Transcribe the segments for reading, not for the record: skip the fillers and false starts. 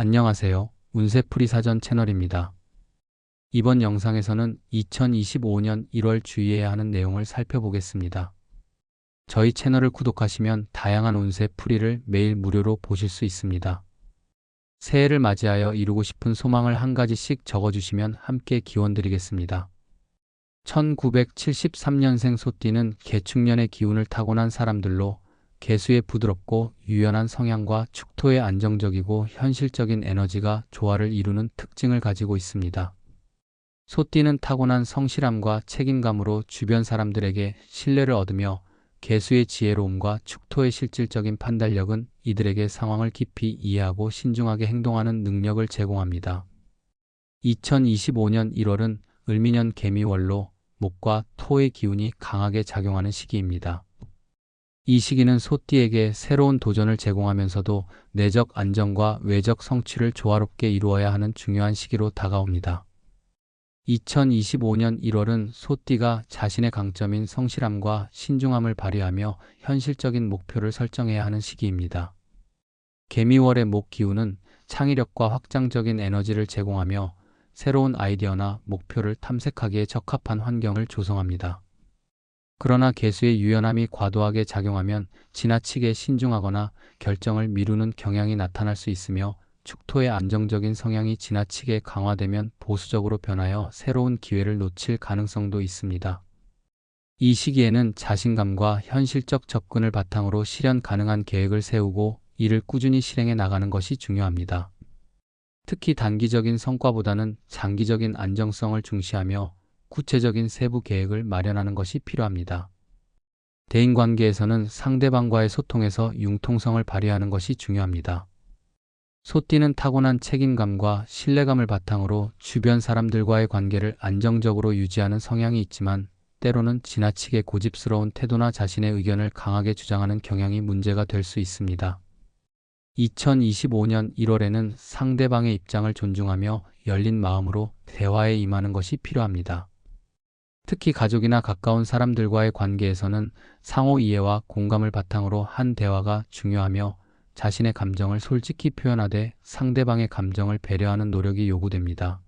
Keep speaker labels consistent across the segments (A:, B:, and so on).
A: 안녕하세요. 운세풀이 사전 채널입니다. 이번 영상에서는 2025년 1월 주의해야 하는 내용을 살펴보겠습니다. 저희 채널을 구독하시면 다양한 운세풀이를 매일 무료로 보실 수 있습니다. 새해를 맞이하여 이루고 싶은 소망을 한 가지씩 적어주시면 함께 기원드리겠습니다. 1973년생 소띠는 개축년의 기운을 타고난 사람들로 개수의 부드럽고 유연한 성향과 축토의 안정적이고 현실적인 에너지가 조화를 이루는 특징을 가지고 있습니다. 소띠는 타고난 성실함과 책임감으로 주변 사람들에게 신뢰를 얻으며 개수의 지혜로움과 축토의 실질적인 판단력은 이들에게 상황을 깊이 이해하고 신중하게 행동하는 능력을 제공합니다. 2025년 1월은 을미년 개미월로 목과 토의 기운이 강하게 작용하는 시기입니다. 이 시기는 소띠에게 새로운 도전을 제공하면서도 내적 안정과 외적 성취를 조화롭게 이루어야 하는 중요한 시기로 다가옵니다. 2025년 1월은 소띠가 자신의 강점인 성실함과 신중함을 발휘하며 현실적인 목표를 설정해야 하는 시기입니다. 개미월의 목 기운은 창의력과 확장적인 에너지를 제공하며 새로운 아이디어나 목표를 탐색하기에 적합한 환경을 조성합니다. 그러나 개수의 유연함이 과도하게 작용하면 지나치게 신중하거나 결정을 미루는 경향이 나타날 수 있으며 축토의 안정적인 성향이 지나치게 강화되면 보수적으로 변하여 새로운 기회를 놓칠 가능성도 있습니다. 이 시기에는 자신감과 현실적 접근을 바탕으로 실현 가능한 계획을 세우고 이를 꾸준히 실행해 나가는 것이 중요합니다. 특히 단기적인 성과보다는 장기적인 안정성을 중시하며 구체적인 세부 계획을 마련하는 것이 필요합니다. 대인관계에서는 상대방과의 소통에서 융통성을 발휘하는 것이 중요합니다. 소띠는 타고난 책임감과 신뢰감을 바탕으로 주변 사람들과의 관계를 안정적으로 유지하는 성향이 있지만 때로는 지나치게 고집스러운 태도나 자신의 의견을 강하게 주장하는 경향이 문제가 될 수 있습니다. 2025년 1월에는 상대방의 입장을 존중하며 열린 마음으로 대화에 임하는 것이 필요합니다. 특히 가족이나 가까운 사람들과의 관계에서는 상호 이해와 공감을 바탕으로 한 대화가 중요하며 자신의 감정을 솔직히 표현하되 상대방의 감정을 배려하는 노력이 요구됩니다.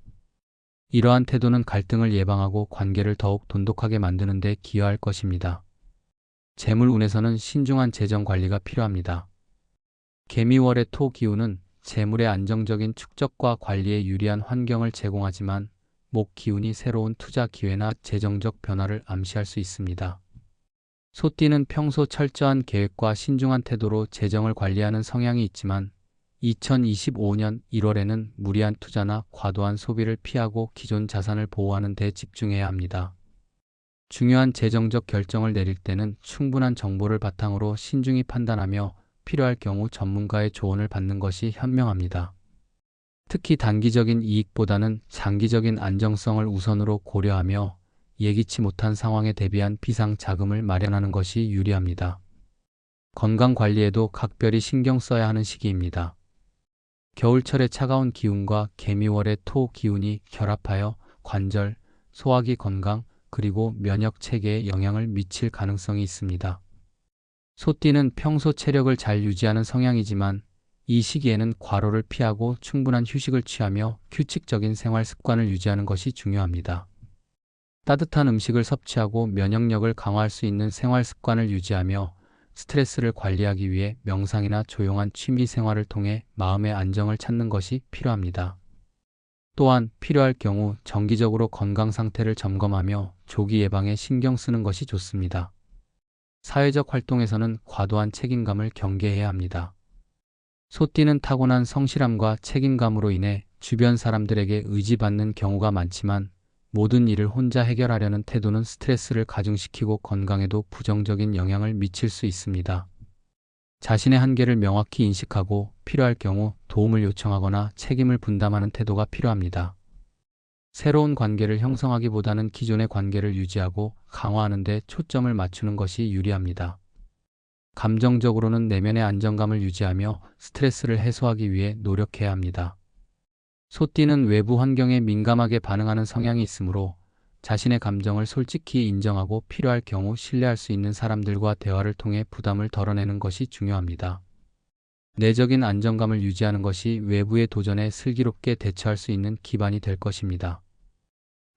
A: 이러한 태도는 갈등을 예방하고 관계를 더욱 돈독하게 만드는 데 기여할 것입니다. 재물운에서는 신중한 재정 관리가 필요합니다. 개미월의 토 기운은 재물의 안정적인 축적과 관리에 유리한 환경을 제공하지만 목 기운이 새로운 투자 기회나 재정적 변화를 암시할 수 있습니다. 소띠는 평소 철저한 계획과 신중한 태도로 재정을 관리하는 성향이 있지만 2025년 1월에는 무리한 투자나 과도한 소비를 피하고 기존 자산을 보호하는 데 집중해야 합니다. 중요한 재정적 결정을 내릴 때는 충분한 정보를 바탕으로 신중히 판단하며 필요할 경우 전문가의 조언을 받는 것이 현명합니다. 특히 단기적인 이익보다는 장기적인 안정성을 우선으로 고려하며 예기치 못한 상황에 대비한 비상 자금을 마련하는 것이 유리합니다. 건강 관리에도 각별히 신경 써야 하는 시기입니다. 겨울철의 차가운 기운과 개미월의 토 기운이 결합하여 관절, 소화기 건강, 그리고 면역 체계에 영향을 미칠 가능성이 있습니다. 소띠는 평소 체력을 잘 유지하는 성향이지만 이 시기에는 과로를 피하고 충분한 휴식을 취하며 규칙적인 생활 습관을 유지하는 것이 중요합니다. 따뜻한 음식을 섭취하고 면역력을 강화할 수 있는 생활 습관을 유지하며 스트레스를 관리하기 위해 명상이나 조용한 취미 생활을 통해 마음의 안정을 찾는 것이 필요합니다. 또한 필요할 경우 정기적으로 건강 상태를 점검하며 조기 예방에 신경 쓰는 것이 좋습니다. 사회적 활동에서는 과도한 책임감을 경계해야 합니다. 소띠는 타고난 성실함과 책임감으로 인해 주변 사람들에게 의지받는 경우가 많지만 모든 일을 혼자 해결하려는 태도는 스트레스를 가중시키고 건강에도 부정적인 영향을 미칠 수 있습니다. 자신의 한계를 명확히 인식하고 필요할 경우 도움을 요청하거나 책임을 분담하는 태도가 필요합니다. 새로운 관계를 형성하기보다는 기존의 관계를 유지하고 강화하는 데 초점을 맞추는 것이 유리합니다. 감정적으로는 내면의 안정감을 유지하며 스트레스를 해소하기 위해 노력해야 합니다. 소띠는 외부 환경에 민감하게 반응하는 성향이 있으므로 자신의 감정을 솔직히 인정하고 필요할 경우 신뢰할 수 있는 사람들과 대화를 통해 부담을 덜어내는 것이 중요합니다. 내적인 안정감을 유지하는 것이 외부의 도전에 슬기롭게 대처할 수 있는 기반이 될 것입니다.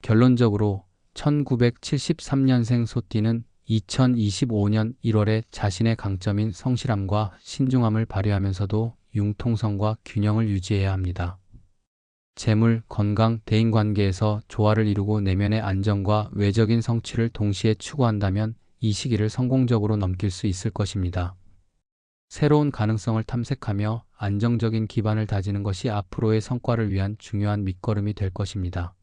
A: 결론적으로 1973년생 소띠는 2025년 1월에 자신의 강점인 성실함과 신중함을 발휘하면서도 융통성과 균형을 유지해야 합니다. 재물, 건강, 대인관계에서 조화를 이루고 내면의 안정과 외적인 성취를 동시에 추구한다면 이 시기를 성공적으로 넘길 수 있을 것입니다. 새로운 가능성을 탐색하며 안정적인 기반을 다지는 것이 앞으로의 성과를 위한 중요한 밑거름이 될 것입니다.